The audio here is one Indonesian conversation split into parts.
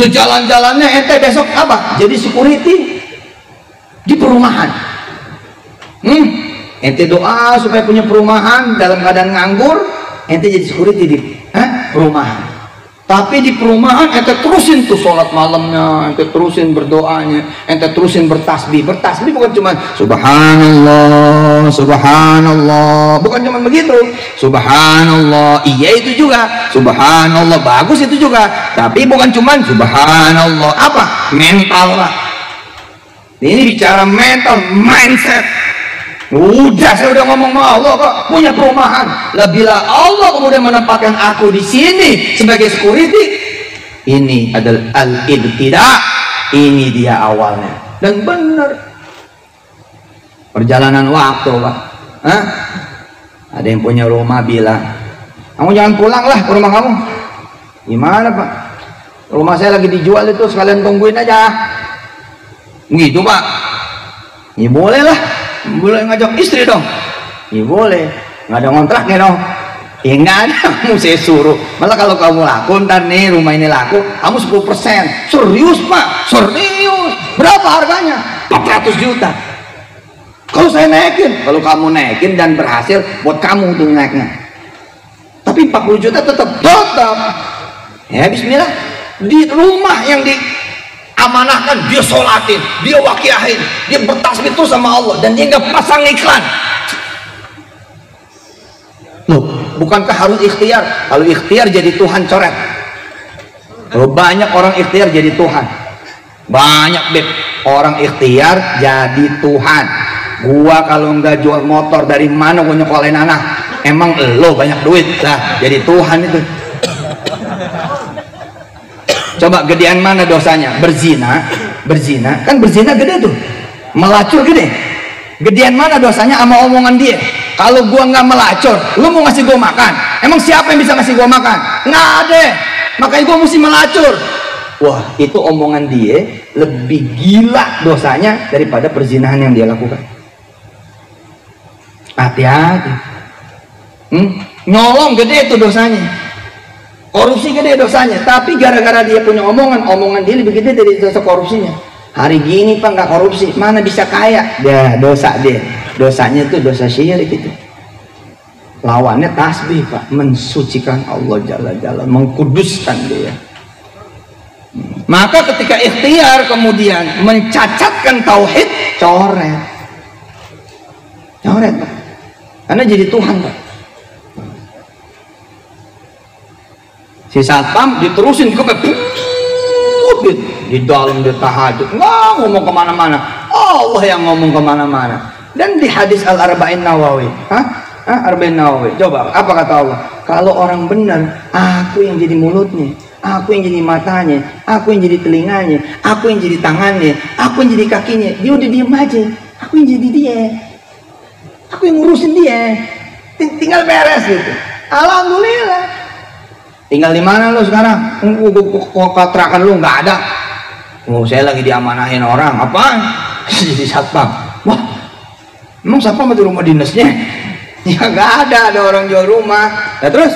Sejalan-jalannya ente besok apa? Jadi security di perumahan. Ente doa supaya punya perumahan, dalam keadaan nganggur, ente jadi security di perumahan. Tapi di perumahan ente terusin tuh sholat malamnya, ente terusin berdoanya, ente terusin bertasbih. Bertasbih bukan cuma subhanallah, subhanallah, bukan cuma begitu. Subhanallah, iya itu juga. Subhanallah, bagus itu juga. Tapi bukan cuma subhanallah, apa? Mental lah. Ini bicara mental, mindset. Udah, saya udah ngomong sama Allah kok, punya perumahan. Lah bila Allah kemudian menempatkan aku di sini sebagai security, ini adalah al-ibtida, ini dia awalnya. Dan benar. Perjalanan waktu, Pak. Ada yang punya rumah bilang, kamu jangan pulang lah ke rumah kamu. Gimana, Pak? Rumah saya lagi dijual itu, sekalian tungguin aja. Gitu, Pak. Ya boleh lah. Boleh ngajak istri dong? Ya boleh. Nggak ada kontraknya dong? Ya nggak ada. Kamu saya suruh. Malah kalau kamu laku, ntar nih rumah ini laku, kamu 10%. Serius, Pak? Serius. Berapa harganya? 400 juta. Kalau saya naikin, kalau kamu naikin dan berhasil, buat kamu tuh naiknya. Tapi 40 juta tetap. Ya bismillah. Di rumah yang amanahkan, dia sholatin, dia wakiahin, dia bertasbih terus sama Allah, dan dia nggak pasang iklan. Loh, bukankah harus ikhtiar? Kalau ikhtiar jadi Tuhan coret. Loh, banyak orang ikhtiar jadi Tuhan. Banyak Beb, orang ikhtiar jadi Tuhan. Gua kalau nggak jual motor, dari mana gua nyekolahin anak? Emang lo banyak duit lah, jadi Tuhan itu. Coba gedean mana dosanya? Berzina kan berzina gede tuh, melacur gede. Gedean mana dosanya sama omongan dia? Kalau gua nggak melacur, lu mau ngasih gua makan? Emang siapa yang bisa ngasih gua makan? Nggak ada. Makanya gua mesti melacur. Wah, itu omongan dia lebih gila dosanya daripada perzinahan yang dia lakukan. Hati-hati. Nyolong gede itu dosanya. Korupsi gede dosanya, tapi gara-gara dia punya omongan dia lebih gede dari dosa korupsinya. Hari gini Pak nggak korupsi, mana bisa kaya? Ya dosa dia, dosanya itu dosa syirik itu. Lawannya tasbih Pak, mensucikan Allah Jalla, mengkuduskan dia. Maka ketika ikhtiar kemudian mencacatkan tauhid, coret Pak, karena jadi Tuhan Pak. Si satpam diterusin ke di dalam dia tahajud, nggak ngomong kemana-mana, Allah yang ngomong kemana-mana. Dan di hadis Al-Arba'in Nawawi, Arba'in Nawawi, coba apa kata Allah? Kalau orang benar, aku yang jadi mulutnya, aku yang jadi matanya, aku yang jadi telinganya, aku yang jadi tangannya, aku yang jadi kakinya. Dia udah diem aja, aku yang jadi dia, aku yang ngurusin dia, tinggal beres gitu. Alhamdulillah. Tinggal di mana lu sekarang? Kontrakan lu nggak ada. Saya lagi diamanahin orang. Apaan? Jadi satpam. Wah, emang satpam itu rumah dinasnya? Ya nggak ada orang jual rumah. Nah terus,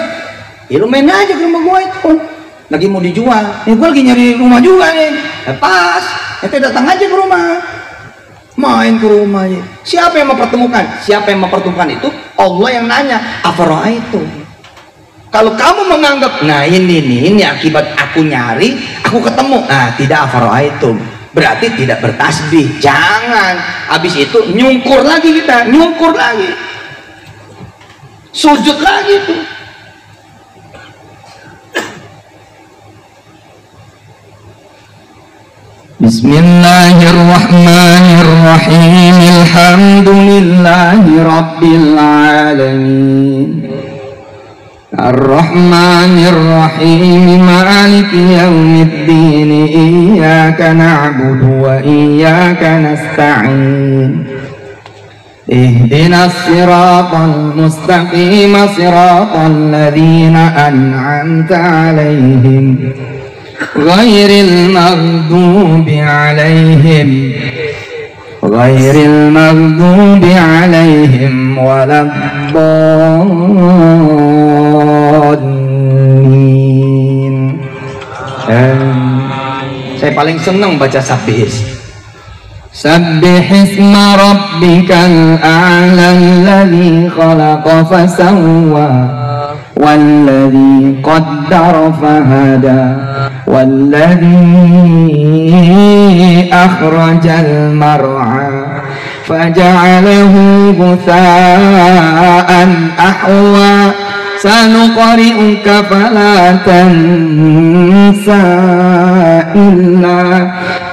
ya lu main aja ke rumah gua itu. Lagi mau dijual. Ya gua lagi nyari rumah juga nih. Nah, pas, ente datang aja ke rumah. Main ke rumahnya. Siapa yang mempertemukan? Siapa yang mempertemukan itu? Allah yang nanya. Afara'ah itu. Kalau kamu menganggap, nah ini akibat aku nyari, aku ketemu, nah tidak afara'aitum, berarti tidak bertasbih. Jangan, habis itu nyungkur lagi kita, nyungkur lagi, sujud lagi tuh. Bismillahirrahmanirrahim. Alhamdulillahi rabbil alamin. Ar-Rahmanir Rahim, Maliki Yaumiddin, Iyyaka na'budu wa iyyaka nasta'in. Ihdinas siratal mustaqim, siratal ladzina an'amta 'alaihim, ghairil maghdubi 'alaihim waladdallin. Saya paling senang baca sabihis. سبح اسم ربك الأعلى الذي خلق فسوى والذي قدر فهدى والذي أخرج المرعى فجعله غثاء أحوى سنقرئك فلا تنسى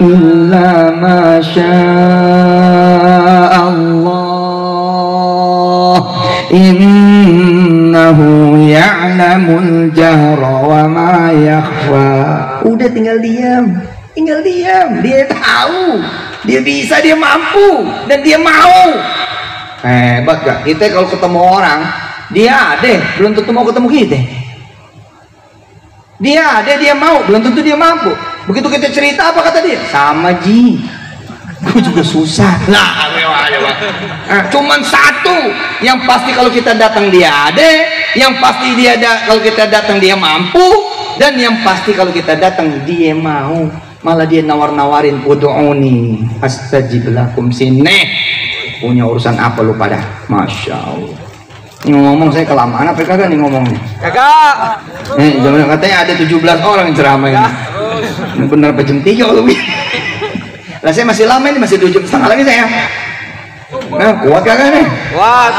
إلا ما شاء الله إنه يعلم الجهر وما يخفى. Udah tinggal diam. Dia tahu, dia bisa, dia mampu, dan dia mau. Hebat gak? Kita kalau ketemu orang, dia ada, belum tentu mau ketemu kita. Dia ada, dia mau, belum tentu dia mampu. Begitu kita cerita, apa kata dia? Sama Ji, gue juga susah. Nah, cuman satu yang pasti kalau kita datang dia ada, yang pasti dia ada kalau kita datang dia mampu, dan yang pasti kalau kita datang dia mau. Malah dia nawar-nawarin, ud'uni astajib lakum, sini punya urusan apa lu pada? Masya Allah. Ini ngomong saya kelamaan apa kagak nih ngomongnya? Kagak. Jangan katanya ada 17 orang yang ceramah ini. Ini bener apa jam 3 lu? Lah saya masih lama ini, masih 2 jam setengah lagi saya. Nah, kuat kagak nih? Kuat.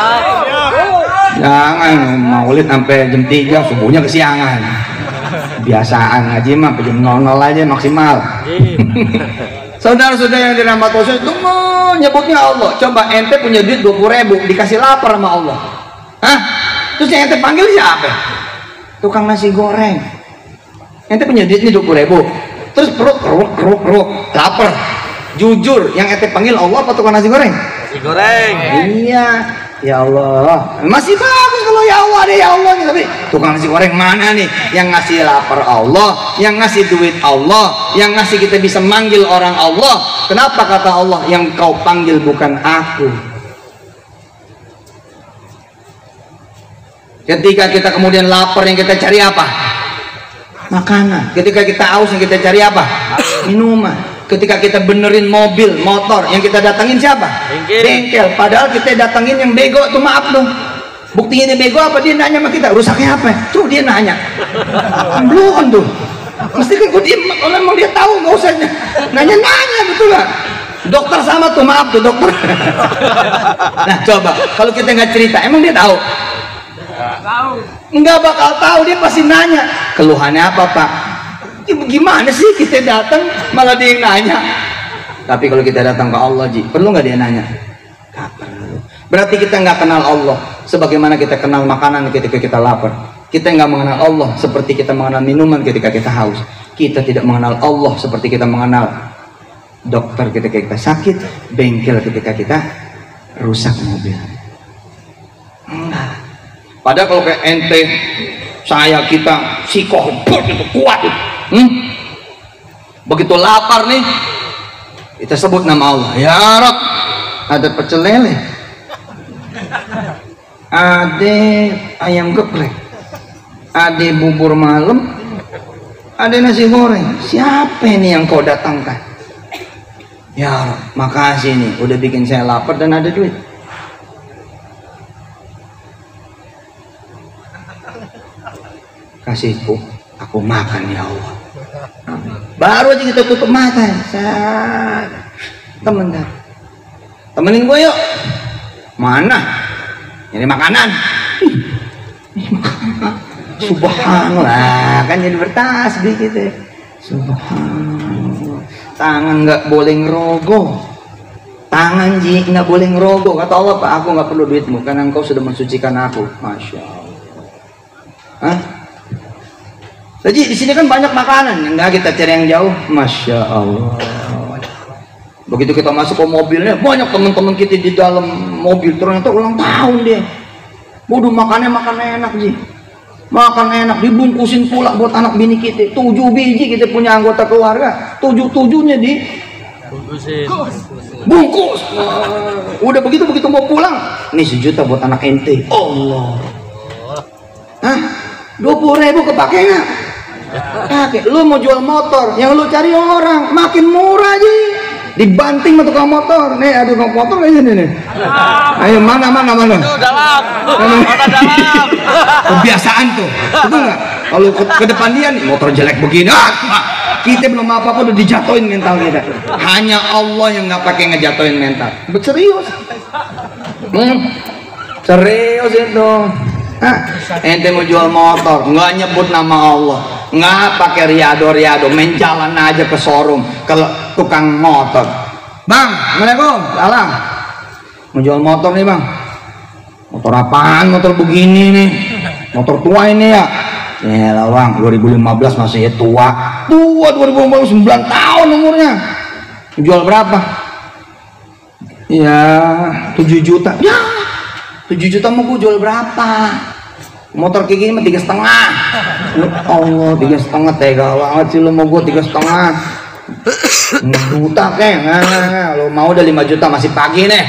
Jangan maulid sampai jam 3, subuhnya kesiangan. Kebiasaan ngaji mah jam 00 aja maksimal. Saudara-saudara yang dirahmati Allah, tunggu nyebutnya Allah. Coba ente punya duit 20.000 dikasih lapar sama Allah. Hah? Terus yang ente panggil siapa? Tukang nasi goreng. Ente punya duit nih 20.000. Terus perut keruk lapar. Jujur, yang ente panggil Allah apa tukang nasi goreng? Nasi goreng. Iya. Ya Allah, masih bagus kalau ya Allah deh, ya Allah nih. Tapi tukang nasi goreng mana nih? Yang ngasih lapar Allah, yang ngasih duit Allah, yang ngasih kita bisa manggil orang Allah. Kenapa kata Allah yang kau panggil bukan aku? Ketika kita kemudian lapar, yang kita cari apa? Makanan. Ketika kita haus, yang kita cari apa? Minuman. Ketika kita benerin mobil, motor, yang kita datangin siapa? Bengkel. Padahal kita datangin yang bego tuh, maaf dong. Buktinya dia bego apa? Dia nanya sama kita, rusaknya apa? Tuh dia nanya. Belum tuh. Mesti kan dia, kalau emang dia tahu nggak usah nanya betul lah. Dokter sama tuh, maaf tuh dokter. Nah coba, kalau kita nggak cerita, emang dia tahu? Nggak bakal tahu, dia pasti nanya. Keluhannya apa Pak? Gimana sih kita datang malah dia yang nanya? Tapi kalau kita datang ke Allah, Ji, perlu nggak dia nanya? Nggak perlu. Berarti kita nggak kenal Allah sebagaimana kita kenal makanan ketika kita lapar. Kita nggak mengenal Allah seperti kita mengenal minuman ketika kita haus. Kita tidak mengenal Allah seperti kita mengenal dokter ketika kita sakit, bengkel ketika kita rusak mobil. Enggak. Padahal kalau kayak ente, saya, kita sikoh itu kuat. Begitu lapar nih, kita sebut nama Allah. Ya Rabb, ada pecel lele, ada ayam geprek, ada bubur malam, ada nasi goreng. Siapa ini yang kau datangkan? Ya Rabb, makasih nih udah bikin saya lapar dan ada duit. Kasihku, aku makan ya Allah. Baru aja kita tutup mata, temenin gue yuk. Mana? Ini makanan. Subhanallah, kan jadi bertasbih gitu. Subhanallah. Tangan nggak boleh ngerogoh. Tangan Ji nggak boleh ngerogoh. Kata Allah, Pak, aku nggak perlu duitmu karena engkau sudah mensucikan aku. Masya Allah. Hah? Jadi di sini kan banyak makanan, enggak kita cari yang jauh. Masya Allah. Begitu kita masuk ke mobilnya, banyak teman-teman kita di dalam mobil, ternyata ulang tahun dia. Bodoh, makannya enak Ji. Makan enak, dibungkusin pula buat anak bini kita. 7 biji kita punya anggota keluarga, 7-7-nya di bungkus. Udah begitu mau pulang, nih 1 juta buat anak ente. Allah. Hah? 20.000 kepake nggak? Kakek, lu mau jual motor, yang lu cari orang makin murah aja. Dibanting sama tukang motor. Nih, ada tukang motor kayak gini nih. Ayo mana? Itu dalam. Motor dalam. Kebiasaan tuh. Betul nggak? Kalau ke depan dia nih motor jelek begini, kita belum apa-apa udah dijatuhin mental kita. Hanya Allah yang nggak pakai ngejatuhin mental. Serius. Serius itu. Ente mau jual motor, nggak nyebut nama Allah, nggak pakai riado, main jalan aja ke showroom, ke tukang motor. Bang, Assalamualaikum, salam. Mau jual motor nih bang. Motor apaan? Motor begini nih. Motor tua ini ya. Ya lah bang, 2015 masih tua. Tua 2015, 9 tahun umurnya. Jual berapa? Ya 7 juta. Ya 7 juta mau gue jual berapa? Motor kayak gini mah 3,5. Allah 3,5 tega banget sih lo mau gue 3,5. 5 juta kek. Lo mau udah 5 juta masih pagi nih.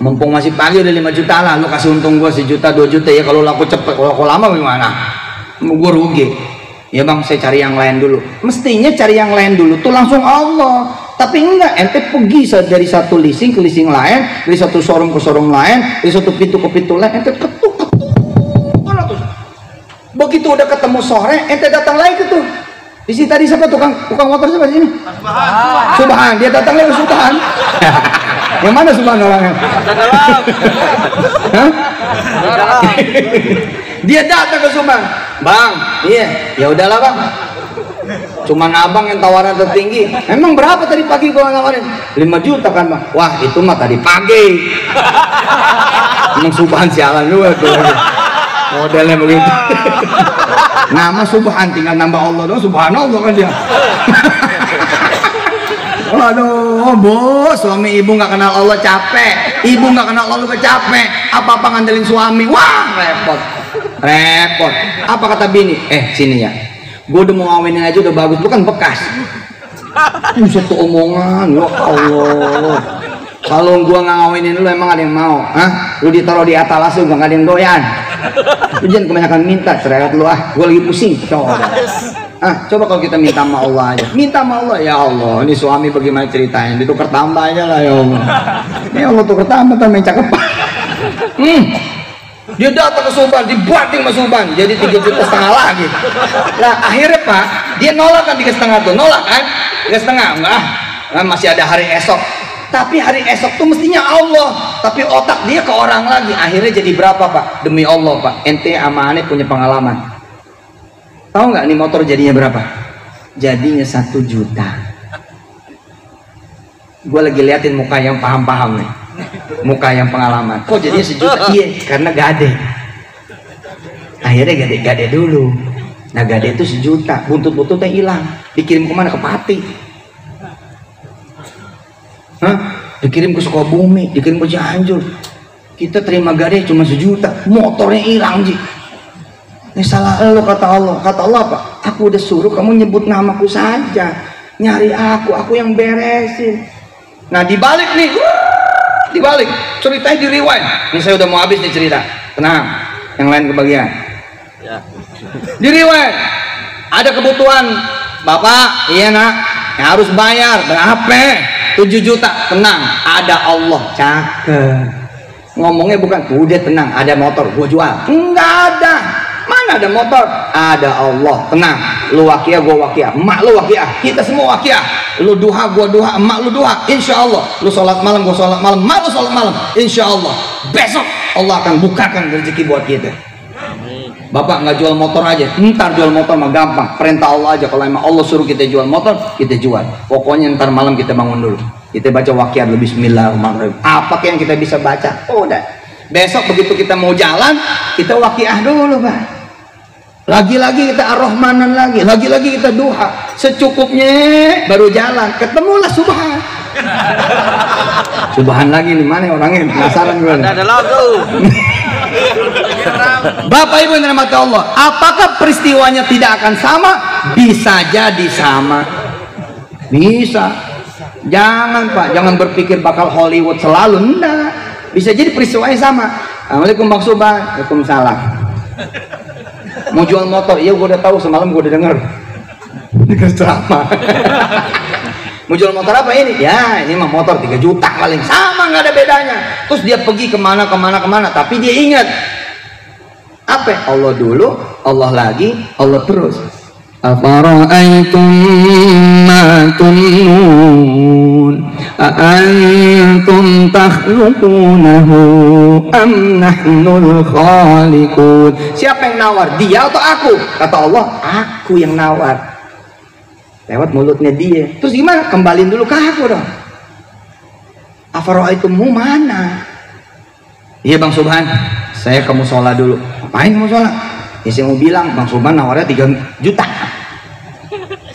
Mumpung masih pagi udah 5 juta lah. Lo kasih untung gue 1 juta 2 juta ya kalau laku cepet. Kalau lama gimana? Gue rugi. Ya bang saya cari yang lain dulu. Mestinya cari yang lain dulu tuh langsung Allah. Tapi enggak, ente pergi dari satu leasing ke leasing lain, dari satu showroom ke showroom lain, dari satu pintu ke pintu lain, ente ketuk. Begitu udah ketemu sore, ente datang lagi ke tuh. Di sini tadi siapa tukang motor siapa sini? Subhan, dia datang lagi ke Subhan. Yang mana Subhan orangnya? Dia datang ke Subhan. Bang, iya, ya udahlah bang. Cuman abang yang tawaran tertinggi. Emang berapa tadi pagi gua nawarin? 5 juta kan bang. Wah itu mah tadi pagi. Emang Subhan sialan juga tuh. Modelnya begitu. Nama Subhan tinggal nambah Allah dong. Subhanallah kan dia. Waduh bos, suami ibu nggak kenal Allah capek. Ibu nggak kenal Allah capek. Apa-apa ngandelin suami. Wah repot. Apa kata bini? Sini ya. Gue udah mau ngawinin aja udah bagus, bukan bekas. Satu omongan, ya Allah. Kalau gue nggak ngawinin lu emang ada yang mau? Lu ditaruh di atalas lu nggak ada yang doyan. Lu jangan kebanyakan minta, cerewet lu gue lagi pusing. Coba kalau kita minta sama Allah aja. Minta sama Allah, ya Allah. Ini suami bagaimana ceritanya? Ditukar tambah aja lah ya Allah. Ya Allah tukar tambah tambah yang cakep. Dia datang ke Subhan, dibanting sama Subhan, jadi 3,5 juta lagi. Nah akhirnya pak, dia nolak kan 3,5 tuh, nolak kan? 3,5 enggak, nah, masih ada hari esok. Tapi hari esok tuh mestinya Allah, tapi otak dia ke orang lagi. Akhirnya jadi berapa pak? Demi Allah pak, ente sama Ane punya pengalaman. Tahu nggak nih motor jadinya berapa? Jadinya 1 juta. Gue lagi liatin muka yang paham-paham nih. Muka yang pengalaman. Kok jadinya 1 juta? Iya, karena gade. Akhirnya gade dulu. Nah gade itu 1 juta, buntut-buntutnya hilang. Dikirim kemana? Ke Pati. Dikirim ke Sukabumi, dikirim ke Cianjur. Kita terima gade cuma 1 juta, motornya hilang Ji. Ini salah lo kata Allah. Kata Allah apa? Aku udah suruh kamu nyebut namaku saja, nyari aku yang beresin. Nah dibalik nih. Dibalik, ceritanya di rewind. Ini saya udah mau habis nih cerita. Tenang, yang lain kebagian. Ya. Di rewind. Ada kebutuhan, Bapak, iya nak, yang harus bayar berapa? 7 juta. Tenang, ada Allah. Cakep. Ngomongnya bukan, udah tenang, ada motor, gua jual. Enggak ada. Mana ada motor? Ada Allah. Tenang, lu wakiah, gua wakiah, emak lu wakiah, kita semua wakiah. Lu duha, gua duha, emak lu duha. Insya Allah. Lu sholat malam, gua sholat malam, emak lu sholat malam. Insya Allah. Besok Allah akan bukakan rezeki buat kita. Bapak nggak jual motor aja, ntar jual motor mah gampang. Perintah Allah aja. Kalau emang Allah suruh kita jual motor, kita jual. Pokoknya ntar malam kita bangun dulu. Kita baca wakiah dulu, bismillahirrahmanirrahim. Apa yang kita bisa baca? Udah. Besok begitu kita mau jalan, kita wakiah dulu pak. Lagi-lagi kita ar-Rahmanan lagi kita duha. Secukupnya baru jalan, ketemulah Subhan. Subhan lagi nih, mana orangnya? Penasaran gue. Ada tuh. Bapak Ibu yang dirahmati Allah, apakah peristiwanya tidak akan sama? Bisa jadi sama. Bisa. Jangan Pak, jangan berpikir bakal Hollywood selalu. Enggak. Bisa jadi peristiwanya sama. Assalamualaikum Bang Subhan. Waalaikumsalam. Mau jual motor, iya gue udah tahu, semalam gue udah denger dikasih ceramah. Mau jual motor apa ini? Ya ini mah motor 3 juta paling, sama nggak ada bedanya. Terus dia pergi kemana, tapi dia ingat apa? Allah dulu, Allah lagi, Allah terus. Afara'aytum ma tumnun A'antum takhluqunahu am nahnul khaliqun. Siapa yang nawar? Dia atau aku? Kata Allah, aku yang nawar. Lewat mulutnya dia. Terus gimana? Kembaliin dulu ke aku dong. Afara'aytummu mana? Iya Bang Subhan, saya ke musola dulu. Ngapain ke musola? Ya saya mau bilang, Bang Subhan nawarnya 3 juta.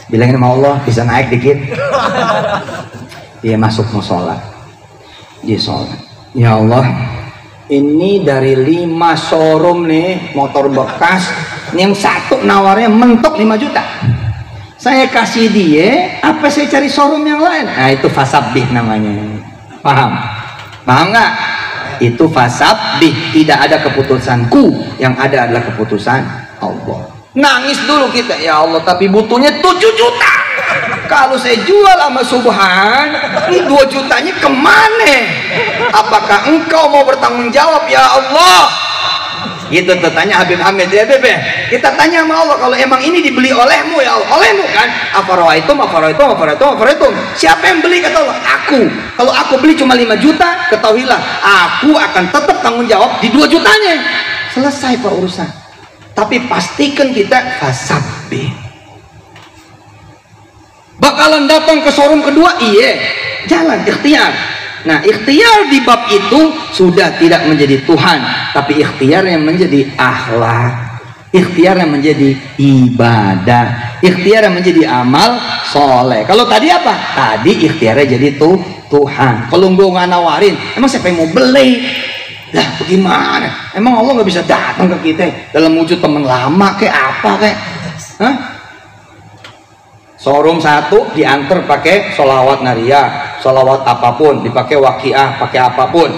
Bilangin sama Allah, bisa naik dikit. Dia masuk musola, dia sholat. Ya Allah, ini dari 5 showroom nih motor bekas, yang satu nawarnya mentok 5 juta. Saya kasih dia, apa saya cari showroom yang lain? Nah itu fasabih namanya. Paham? Paham nggak? Itu fasabih, tidak ada keputusanku, yang ada adalah keputusan Allah. Nangis dulu kita, ya Allah, tapi butuhnya 7 juta. Kalau saya jual sama Subhan, ini 2 jutanya kemana? Apakah engkau mau bertanggung jawab ya Allah? Gitu tuh tanya Habib Hamid, ya Bebe, kita tanya sama Allah, kalau emang ini dibeli olehmu ya Allah, olehmu kan? Afara'aitum. Siapa yang beli? Kata Allah, aku. Kalau aku beli cuma 5 juta, ketahuilah aku akan tetap tanggung jawab di 2 jutanya. Selesai Pak urusan. Tapi pastikan kita fasabih. Bakalan datang ke showroom kedua, iya, jalan ikhtiar. Nah, ikhtiar di bab itu sudah tidak menjadi Tuhan, tapi ikhtiar yang menjadi akhlak, ikhtiar yang menjadi ibadah, ikhtiar yang menjadi amal soleh. Kalau tadi apa? Tadi ikhtiarnya jadi Tuhan. Kalau gue nggak nawarin, emang siapa yang mau beli? Lah bagaimana? Emang Allah nggak bisa datang ke kita dalam wujud teman lama kayak apa kayak? Hah? Showroom satu diantar pakai sholawat nariyah, sholawat apapun, dipakai waqiah, pakai apapun.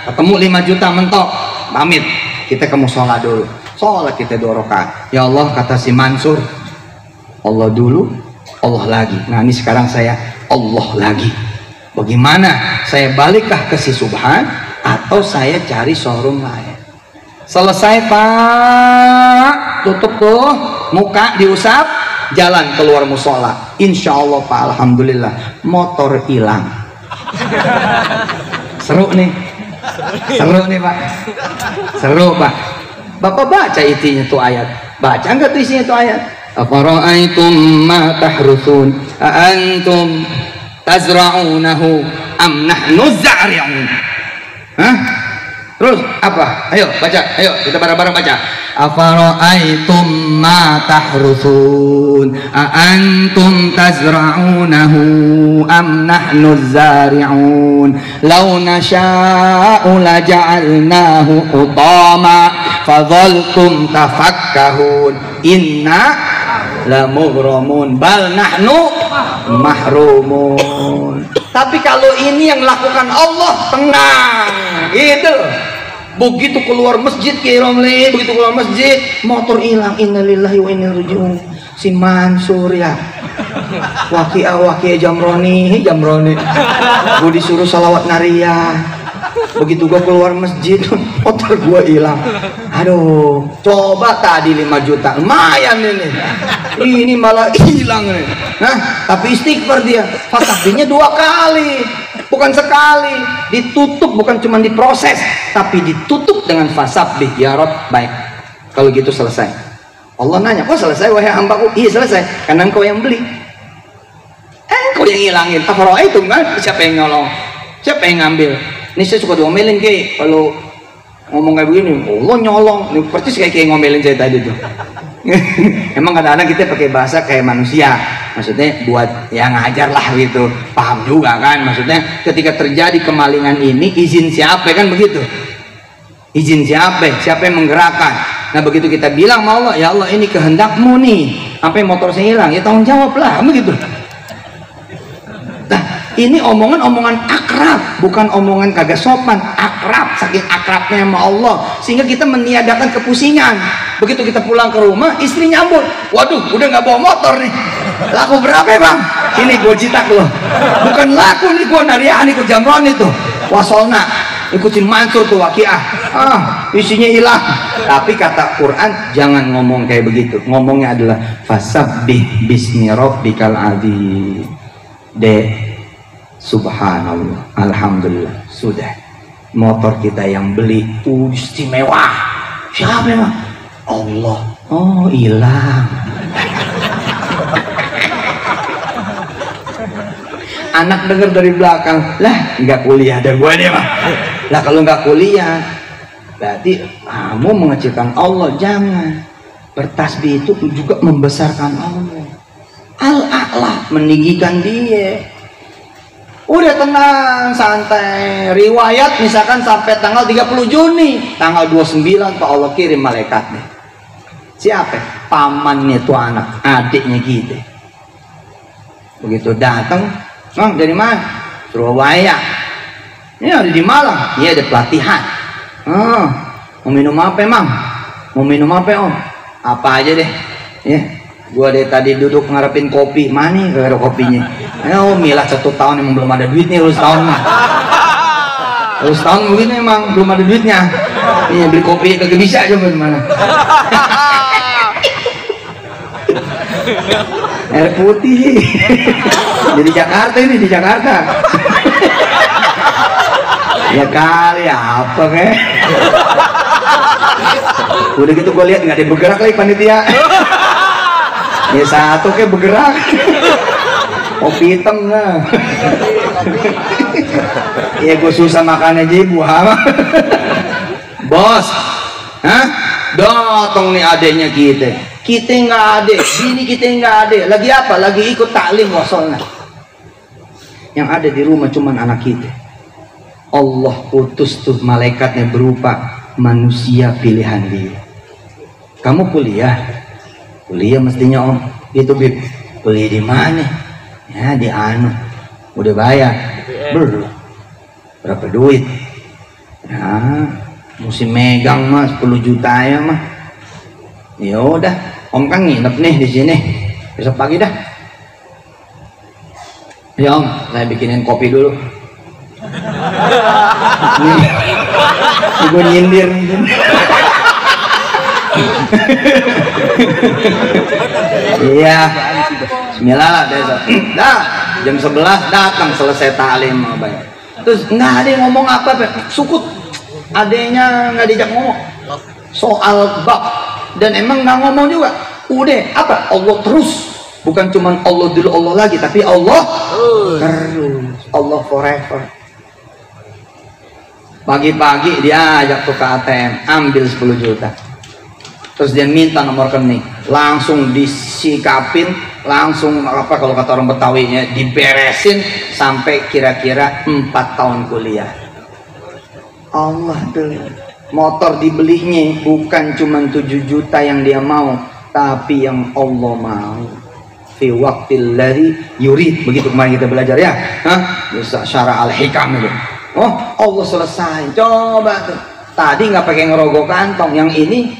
Ketemu 5 juta mentok, pamit. Kita ke musola dulu. Sholat kita 2 rakaat. Ya Allah, kata si Mansur, Allah dulu, Allah lagi. Nah ini sekarang saya Allah lagi. Bagaimana? Saya balikkah ke si Subhan atau saya cari showroom lain? Selesai Pak, tutup tuh muka, diusap, jalan keluar musola. Insya Allah Pak, alhamdulillah motor hilang. Seru nih Pak, seru Pak. Bapak baca isinya tuh ayat, baca nggak tuh isinya tuh ayat? Afara'aytum ma tahrusun A'antum tazra'unahu am nahnu zari'un. Hah? Terus apa? Ayo baca, ayo kita bareng-bareng baca. Afara'aytum ma tahrusun A'antum tazra'unahu am nahnu zari'un. Law nasha'u laja'alnahu hutama fadhaltum tafakkahun. Inna lamughramun bal nahnu mahrumun. Tapi kalau ini yang lakukan Allah, tenang gitu. Begitu keluar masjid Kiromli, begitu keluar masjid motor hilang, innalillahi wa inna ilaihi raji'un. Si Mansur ya, waqiah jamroni gue disuruh salawat nariyah. Begitu gue keluar masjid motor gue hilang. Aduh, coba tadi 5 juta lumayan ini malah hilang nih. Nah tapi istighfar dia, fasabihnya 2 kali, bukan sekali. Ditutup, bukan cuma diproses, tapi ditutup dengan fasabih. Ya Rabb, baik, kalau gitu selesai. Allah nanya, kok selesai wahai hambaku? Iya selesai, karena engkau yang beli, engkau yang ngilangin. Afara'aitum kan, siapa yang nyolong, siapa yang ngambil? Ini saya suka diomelin kayak kalau ngomong kayak begini, Allah nyolong. Ini persis kayak ngomelin saya tadi tuh. Emang kadang-kadang kita pakai bahasa kayak manusia, maksudnya buat ya ngajar lah gitu, paham juga kan? Maksudnya ketika terjadi kemalingan ini, izin siapa kan begitu? Izin siapa yang menggerakkan? Nah begitu kita bilang sama Allah, ya Allah ini kehendakmu nih, sampai motor saya hilang, ya tanggung jawab lah, begitu. Nah Ini omongan akrab, bukan omongan kagak sopan. Akrab, saking akrabnya sama Allah, sehingga kita meniadakan kepusingan. Begitu kita pulang ke rumah, istri nyambut, waduh udah nggak bawa motor nih, laku berapa ya bang? Ini gue jitak loh, bukan laku nih, gue narian ikut jamron itu wasolna, ikutin Mansur tuh Waqiah, isinya hilang. Tapi kata Quran jangan ngomong kayak begitu, ngomongnya adalah fasabbih bismi rabbikal adzim. Subhanallah, alhamdulillah, sudah. Motor kita yang beli istimewa. Siapa emang? Allah. Oh, hilang. Anak dengar dari belakang, lah nggak kuliah dan gue deh mah. Lah kalau nggak kuliah, berarti kamu mengecilkan Allah. Jangan. Bertasbih itu juga membesarkan Allah. Al-A'la, meninggikan dia. Udah tenang, santai. Riwayat misalkan sampai tanggal 30 Juni, tanggal 29 Pak Allah kirim malaikatnya. Siapa? Pamannya tuh anak, adiknya gitu. Begitu datang, Bang dari mana? Surabaya. Ini ada di Malang. Iya ada pelatihan. Mau minum apa emang? Mau minum apa om? Apa aja deh. Ya. Gua dari tadi duduk ngarepin kopi, mana gak ada kopinya. Oh milah 1 tahun emang belum ada duitnya, lu setahun mah. Lu setahun begini emang belum ada duitnya. Iya beli kopi kagak bisa aja gimana. Air putih. Jadi Jakarta ini, di Jakarta. Ya kali apa kek. Udah gitu gue lihat nggak ada bergerak lagi panitia. Ya satu kayak bergerak. Kopi hitam lah. Ya gue susah makan aja ibu ama. Bos, hah? Datang nih adeknya kita. Kita nggak ada, sini kita nggak ada. Lagi apa? Lagi ikut taklim wasolna. Yang ada di rumah cuman anak kita. Allah utus tuh malaikatnya berupa manusia pilihan dia. Kamu kuliah? Kuliah mestinya om. Itu bib. Kuliah di mana? Ya di anu. Udah bayar? Belum. Berapa duit? Nah, mesti megang mas 10 juta ya mah. Ya udah, om kan nginep nih di sini. Besok pagi dah. Ya om, saya bikinin kopi dulu. Nih, gue nyindir. Iya. Bismillah lah besok. Dah, jam 11 datang selesai taklim abang. Terus nggak ada yang ngomong apa, sukut. Adanya nggak diajak ngomong soal bab dan emang nggak ngomong juga. Udah apa? Allah terus. Bukan cuma Allah dulu Allah lagi, tapi Allah terus. Allah forever. Pagi-pagi dia ajak tuh ke ATM, ambil 10 juta. Terus dia minta nomor rekening, langsung disikapin, langsung apa kalau kata orang Betawinya diberesin sampai kira-kira 4 tahun kuliah. Allah tuh motor dibelinya bukan cuma 7 juta yang dia mau, tapi yang Allah mau. Fi waqtil ladzi yurid, begitu kemarin kita belajar ya. Bisa syara al-hikam itu. Oh, Allah selesai. Coba tuh. Tadi nggak pakai ngerogoh kantong, yang ini,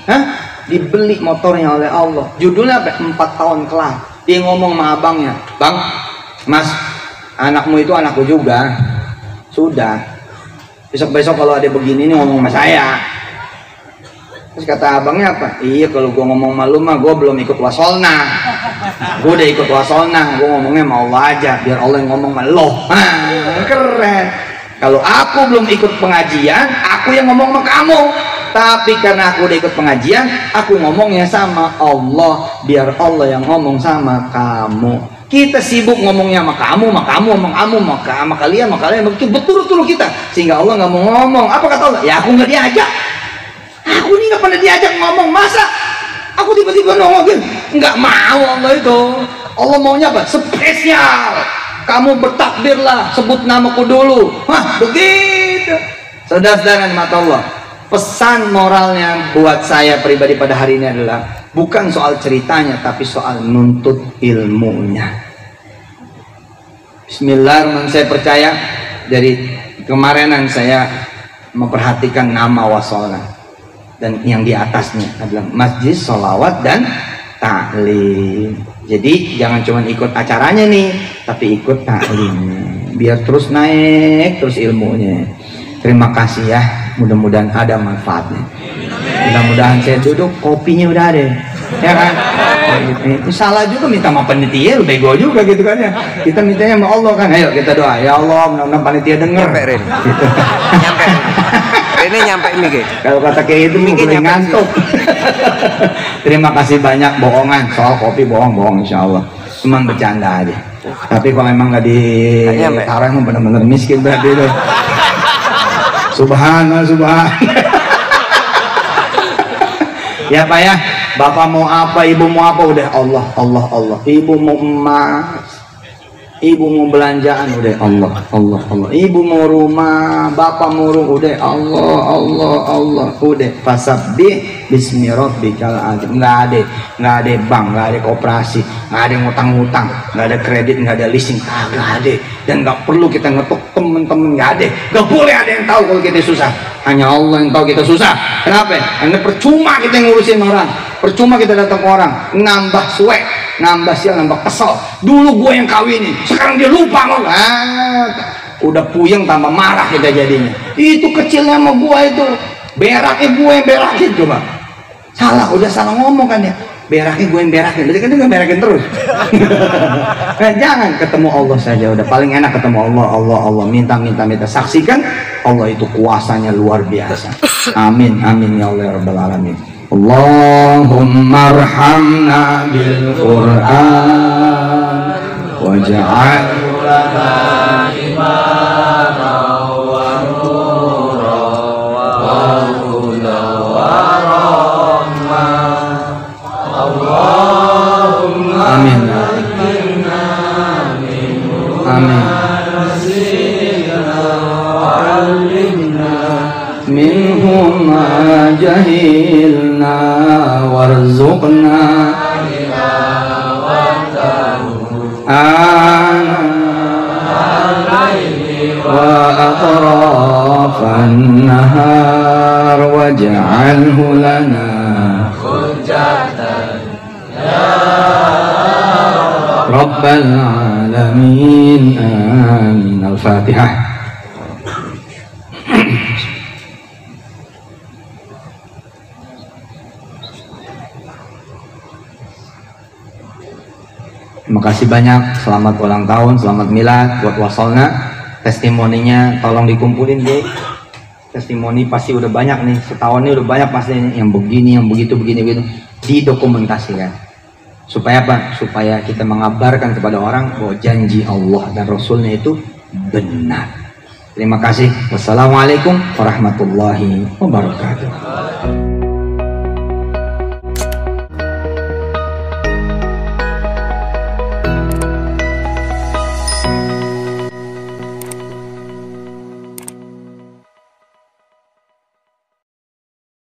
dibeli motornya oleh Allah. Judulnya apa? 4 tahun kelar. Dia ngomong sama abangnya, bang, mas, anakmu itu anakku juga. Sudah. Besok-besok kalau ada begini nih ngomong sama saya. Terus kata abangnya apa? Iya kalau gua ngomong malu mah gua belum ikut wasolna. Gua udah ikut wasolna, gua ngomongnya sama Allah aja, biar Allah yang ngomong sama lo. Keren. Kalau aku belum ikut pengajian, aku yang ngomong sama kamu. Tapi karena aku udah ikut pengajian, aku ngomongnya sama Allah, biar Allah yang ngomong sama kamu. Kita sibuk ngomongnya sama kamu, sama kalian, betul kita, sehingga Allah nggak mau ngomong. Apa kata Allah? Ya aku nggak diajak. Aku ini nggak pernah diajak ngomong, masa aku tiba-tiba ngomongin? Nggak mau Allah itu. Allah maunya apa? Spesial. Kamu bertakbirlah, sebut namaku dulu. Wah, begitu. Saudara-saudara mata Allah. Pesan moralnya buat saya pribadi pada hari ini adalah bukan soal ceritanya, tapi soal nuntut ilmunya. Bismillahirrahmanirrahim. Saya percaya dari kemarinan saya memperhatikan nama wasolna, dan yang di atasnya adalah masjid, sholawat, dan taklim. Jadi jangan cuma ikut acaranya nih, tapi ikut taklimnya, biar terus naik terus ilmunya. Terima kasih ya, mudah-mudahan ada manfaatnya. Mudah-mudahan saya duduk kopinya udah ada, ya kan? Itu salah juga minta sama panitia, lu bego juga gitu kan ya. Kita mintanya sama Allah kan, ayo kita doa, ya Allah mudah-mudahan panitia denger. Nyampe Ren, Gitu. nyampe. Ini nyampe Miki. Kalau kata kayak itu Miki mulai nyampe ngantuk. Terima kasih banyak, bohongan soal kopi, bohong insya Allah. Cuman bercanda aja. Tapi kalau emang nggak ditaruh emang bener-bener miskin berarti itu. Subhanallah, ya Pak ya, Bapak mau apa, Ibu mau apa, udah Allah. Ibu mau emas, Ibu mau belanjaan, udah Allah. Ibu mau rumah, Bapak mau rumah, udah Allah. Udah fasabbih bismi rabbikal azim. Nggak ada bank, nggak ada koperasi, nggak ada ngutang-ngutang, nggak ada kredit, nggak ada leasing, nggak ada. Dan nggak perlu kita ngetok temen-temen, nggak ada. Nggak boleh ada yang tahu kalau kita susah. Hanya Allah yang tahu kita susah. Kenapa? Karena percuma kita ngurusin orang, percuma kita datang ke orang, nambah suek, nambah sial, nambah kesel. Dulu gue yang kawinin, sekarang dia lupa mau. Udah puyeng tambah marah kita jadinya. Itu kecilnya sama gue itu, beraknya gue yang berakin coba. Udah salah ngomong kan ya. Beraknya gue yang berakin, berarti kan dia berakin terus. Jangan, ketemu Allah saja udah paling enak. Ketemu Allah, minta, saksikan Allah itu kuasanya luar biasa. Amin ya Allah ya Rabbal Alamin. Allahumma arhamna bil Qur'an waj'alhu lana imama wa nura wa huda wa rahmah. Allahumma amin. Minhum ma jahilna warzuqna wa atrafan nahar waj'alhu lana hujjatan ya rabbal alamin. Amin. Al-Fatihah. Terima kasih banyak, selamat ulang tahun, selamat milad buat wasolna. Testimoninya tolong dikumpulin deh. Testimoni pasti udah banyak nih, setahun ini udah banyak pasti yang begini, yang begitu, begini, didokumentasikan. Supaya apa? Supaya kita mengabarkan kepada orang bahwa janji Allah dan Rasulnya itu benar. Terima kasih. Wassalamualaikum warahmatullahi wabarakatuh.